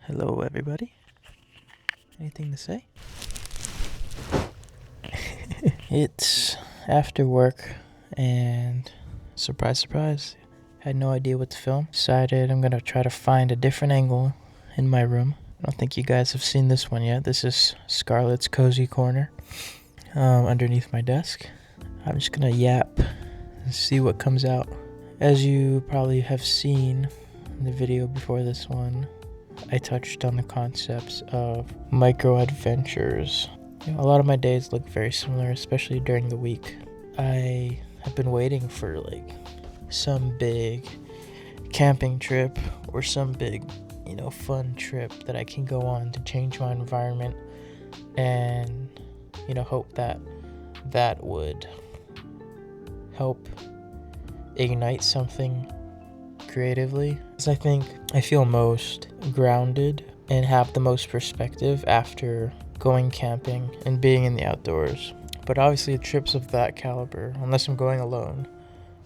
Hello, everybody. Anything to say? It's after work, and surprise, surprise, had no idea what to film. Decided I'm gonna try to find a different angle in my room. I don't think you guys have seen this one yet. This is Scarlett's cozy corner underneath my desk. I'm just gonna yap and see what comes out. As you probably have seen in the video before this one, I touched on the concepts of micro adventures. A lot of my days look very similar, especially during the week. I have been waiting for some big camping trip or some big, fun trip that I can go on to change my environment and, hope that would help ignite something creatively. Because I feel most grounded and have the most perspective after going camping and being in the outdoors. But obviously trips of that caliber, unless I'm going alone,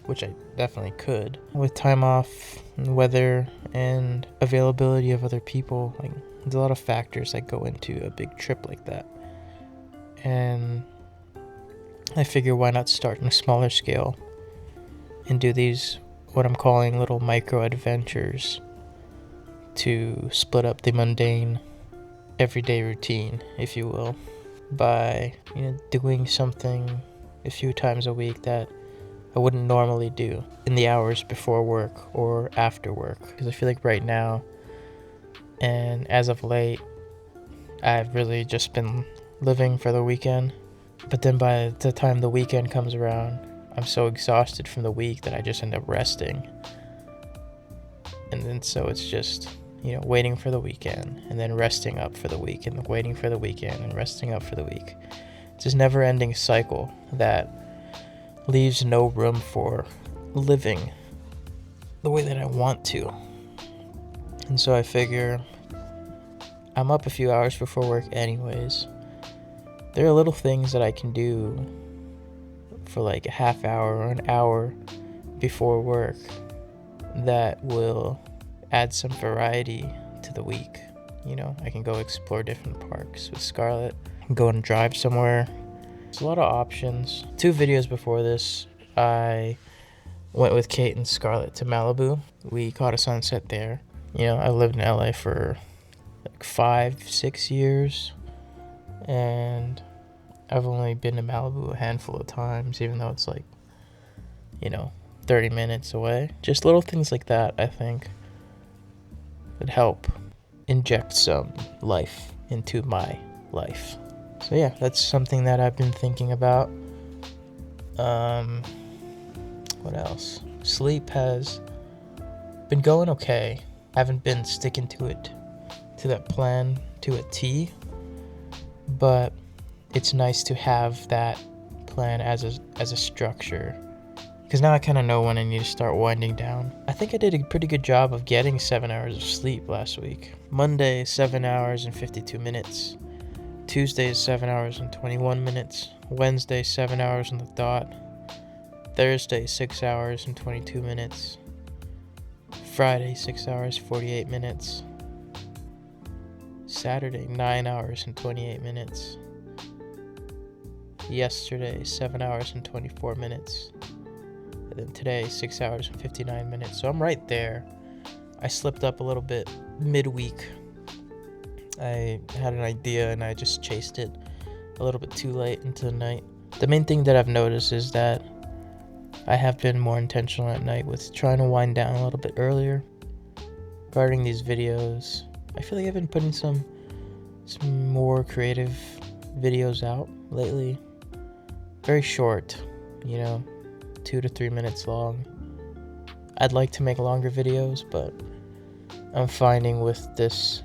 which I definitely could, with time off and weather and availability of other people, there's a lot of factors that go into a big trip like that. And I figure why not start on a smaller scale and do these what I'm calling little micro adventures to split up the mundane everyday routine, if you will, by doing something a few times a week that I wouldn't normally do in the hours before work or after work. Because I feel like right now and as of late, I've really just been living for the weekend. But then by the time the weekend comes around, I'm so exhausted from the week that I just end up resting. And then so it's just, waiting for the weekend and then resting up for the week and waiting for the weekend and resting up for the week. It's this never-ending cycle that leaves no room for living the way that I want to. And so I figure I'm up a few hours before work anyways. There are little things that I can do for a half hour or an hour before work that will add some variety to the week. I can go explore different parks with Scarlett, go and drive somewhere. There's a lot of options. 2 videos before this, I went with Kate and Scarlett to Malibu. We caught a sunset there. I lived in LA for 5-6 years, and I've only been to Malibu a handful of times, even though it's 30 minutes away. Just little things like that, I think, would help inject some life into my life. So yeah, that's something that I've been thinking about. What else? Sleep has been going okay. I haven't been sticking to that plan to a T, but it's nice to have that plan as a structure, because now I kind of know when I need to start winding down. I think I did a pretty good job of getting 7 hours of sleep last week. Monday, 7 hours and 52 minutes. Tuesday is 7 hours and 21 minutes. Wednesday, 7 hours on the dot. Thursday, 6 hours and 22 minutes. Friday, 6 hours, 48 minutes. Saturday, 9 hours and 28 minutes. Yesterday, 7 hours and 24 minutes. And then today, 6 hours and 59 minutes. So I'm right there. I slipped up a little bit midweek. I had an idea and I just chased it a little bit too late into the night. The main thing that I've noticed is that I have been more intentional at night with trying to wind down a little bit earlier. Regarding these videos, I feel like I've been putting some more creative videos out lately. Very short, 2 to 3 minutes long. I'd like to make longer videos, but I'm finding with this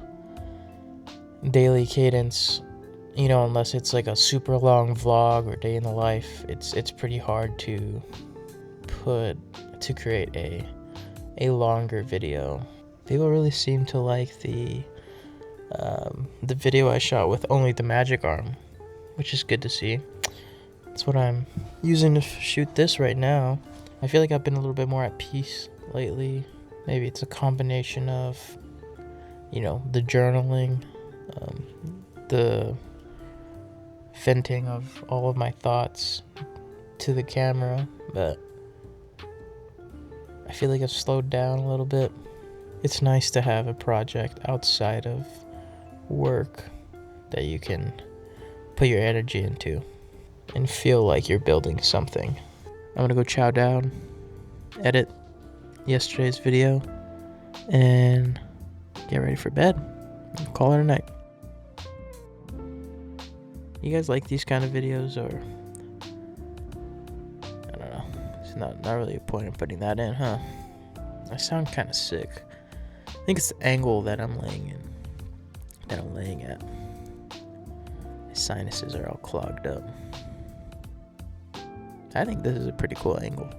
daily cadence, unless it's a super long vlog or day in the life, it's pretty hard to create a longer video. People really seem to like the video I shot with only the magic arm, which is good to see. That's what I'm using to shoot this right now. I feel like I've been a little bit more at peace lately. Maybe it's a combination of, you know, the journaling, the venting of all of my thoughts to the camera, but I feel like I've slowed down a little bit. It's nice to have a project outside of work that you can put your energy into and feel like you're building something. I'm gonna go chow down, edit yesterday's video, and get ready for bed. Call it a night. You guys like these kind of videos, or I don't know. It's not really a point in putting that in, huh? I sound kind of sick. I think it's the angle that I'm laying at. My sinuses are all clogged up. I think this is a pretty cool angle.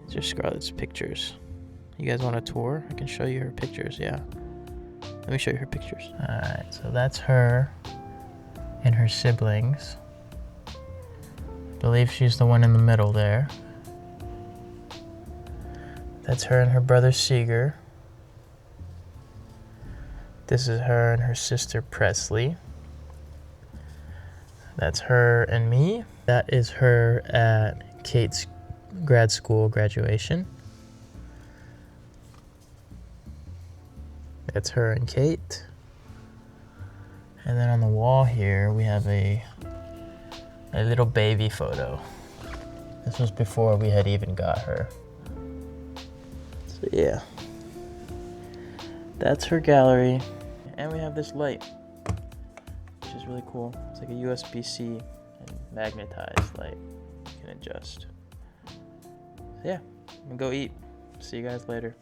These are Scarlett's pictures. You guys want a tour? I can show you her pictures, yeah. Let me show you her pictures. Alright, so that's her and her siblings. I believe she's the one in the middle there. That's her and her brother Seeger. This is her and her sister Presley. That's her and me. That is her at Kate's grad school graduation. That's her and Kate. And then on the wall here, we have a little baby photo. This was before we had even got her. So yeah, that's her gallery. And we have this light, which is really cool. It's like a USB-C and magnetized light you can adjust. So yeah, I'm gonna go eat. See you guys later.